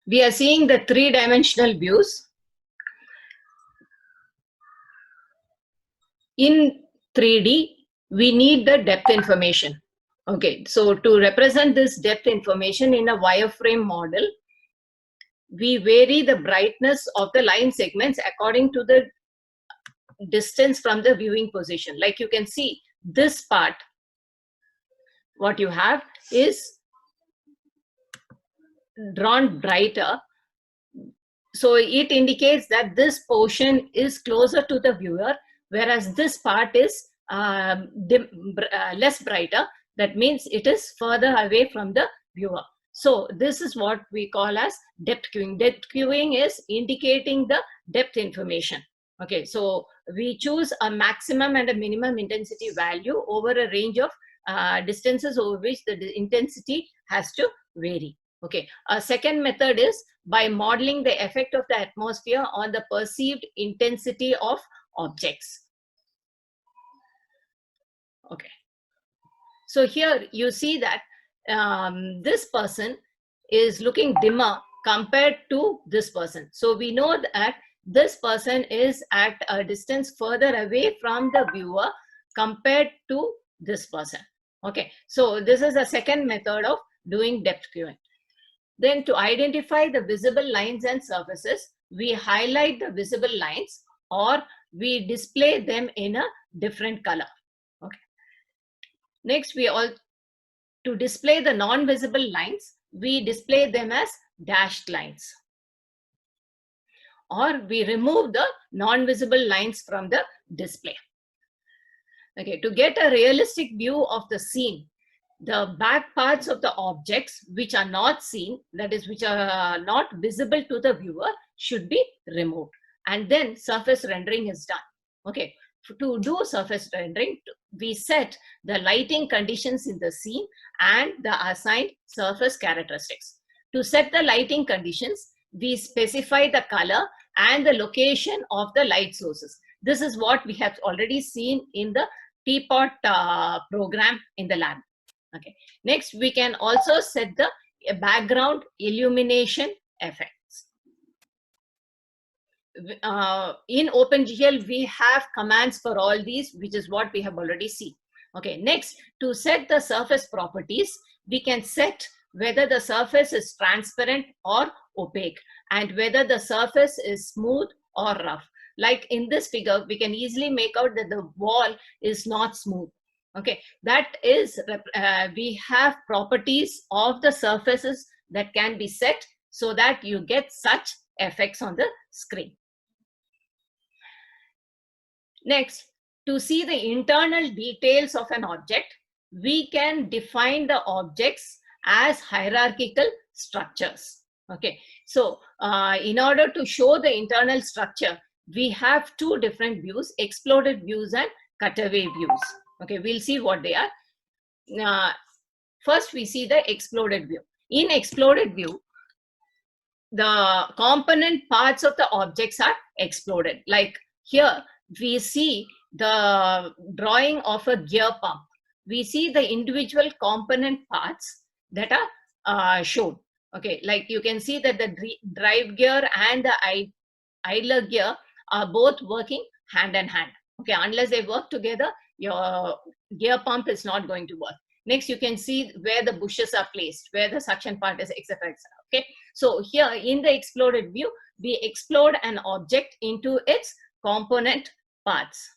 we are seeing the three-dimensional views. In 3D, we need the depth information. Okay, so to represent this depth information in a wireframe model, we vary the brightness of the line segments according to the distance from the viewing position. Like you can see, this part, what you have is drawn brighter. So it indicates that this portion is closer to the viewer, whereas this part is less brighter. That means it is further away from the viewer. So this is what we call as depth cueing. Depth cueing is indicating the depth information. Okay, so we choose a maximum and a minimum intensity value over a range of distances over which the intensity has to vary. Okay, a second method is by modeling the effect of the atmosphere on the perceived intensity of objects. Okay, so here you see that this person is looking dimmer compared to this person. So we know that this person is at a distance further away from the viewer compared to this person. Okay, so this is a second method of doing depth cueing. Then to identify the visible lines and surfaces, we highlight the visible lines or we display them in a different color. Okay. Next, to display the non-visible lines, we display them as dashed lines. Or we remove the non-visible lines from the display. Okay, to get a realistic view of the scene, the back parts of the objects which are not seen, that is, which are not visible to the viewer, should be removed. And then surface rendering is done. Okay, to do surface rendering, we set the lighting conditions in the scene and the assigned surface characteristics. To set the lighting conditions, we specify the color and the location of the light sources. This is what we have already seen in the teapot program in the lab. Okay. Next, we can also set the background illumination effects. In OpenGL, we have commands for all these, which is what we have already seen. Okay. Next, to set the surface properties, we can set whether the surface is transparent or opaque and whether the surface is smooth or rough. Like in this figure, we can easily make out that the wall is not smooth. Okay, that is, we have properties of the surfaces that can be set so that you get such effects on the screen. Next, to see the internal details of an object, we can define the objects as hierarchical structures. Okay, so in order to show the internal structure, we have two different views, exploded views and cutaway views. Okay, we'll see what they are. First, we see the exploded view. In exploded view, the component parts of the objects are exploded. Like here, we see the drawing of a gear pump. We see the individual component parts that are shown. Okay, like you can see that the drive gear and the idler gear are both working hand in hand. Okay, unless they work together, your gear pump is not going to work. Next, you can see where the bushes are placed, where the suction part is, etc., etc. Okay, so here in the exploded view, we explode an object into its component parts.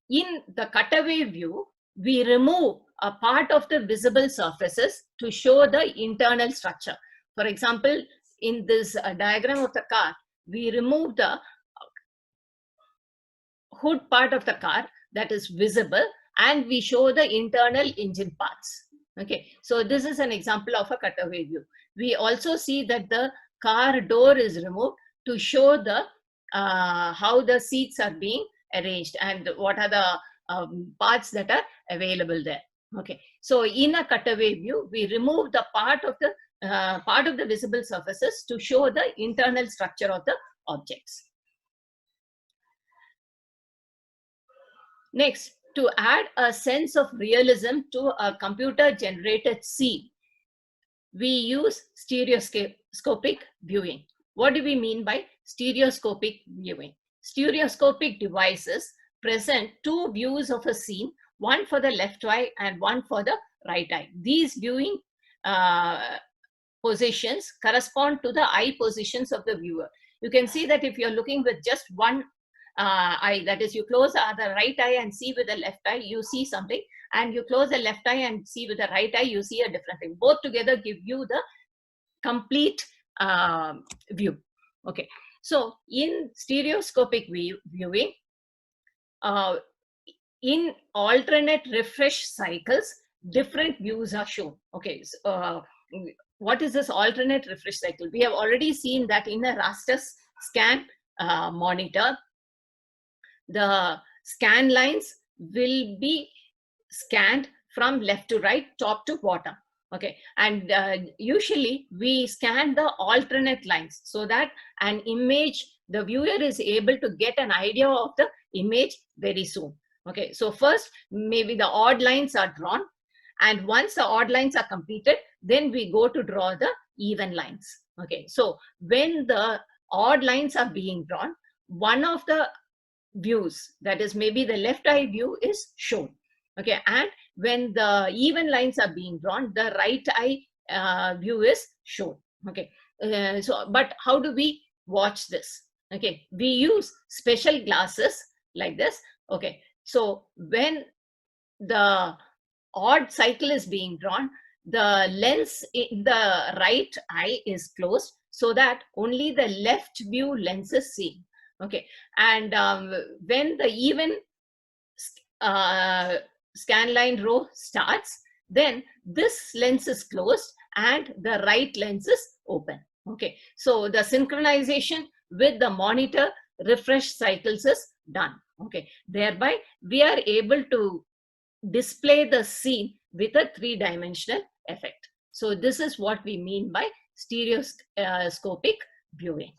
In the cutaway view, we remove a part of the visible surfaces to show the internal structure. For example, in this diagram of the car, we remove the hood part of the car that is visible and we show the internal engine parts. Okay, so this is an example of a cutaway view. We also see that the car door is removed to show the how the seats are being arranged and what are the parts that are available there. Okay, so in a cutaway view, we remove the part of the visible surfaces to show the internal structure of the objects. Next, to add a sense of realism to a computer-generated scene, we use stereoscopic viewing. What do we mean by stereoscopic viewing? Stereoscopic devices present two views of a scene, one for the left eye and one for the right eye. These viewing positions correspond to the eye positions of the viewer. You can see that if you're looking with just one eye, that is, you close the right eye and see with the left eye, you see something, and you close the left eye and see with the right eye, you see a different thing. Both together give you the complete view. Okay, so in stereoscopic viewing, in alternate refresh cycles, different views are shown. Okay, so, what is this alternate refresh cycle? We have already seen that in a raster scan monitor, the scan lines will be scanned from left to right, top to bottom. Okay, and usually we scan the alternate lines so that an image, the viewer is able to get an idea of the image very soon. Okay, so first maybe the odd lines are drawn, and once the odd lines are completed, then we go to draw the even lines. Okay, so when the odd lines are being drawn, one of the views, that is maybe the left eye view, is shown. Okay, and when the even lines are being drawn, the right eye view is shown. Okay, so but how do we watch this? Okay, we use special glasses like this. Okay, so when the odd cycle is being drawn, the lens in the right eye is closed so that only the left view lens is seen. Okay, and when the even scan line row starts, then this lens is closed and the right lens is open. Okay, so the synchronization with the monitor refresh cycles is done. Okay, thereby we are able to display the scene with a three-dimensional effect. So this is what we mean by stereoscopic viewing.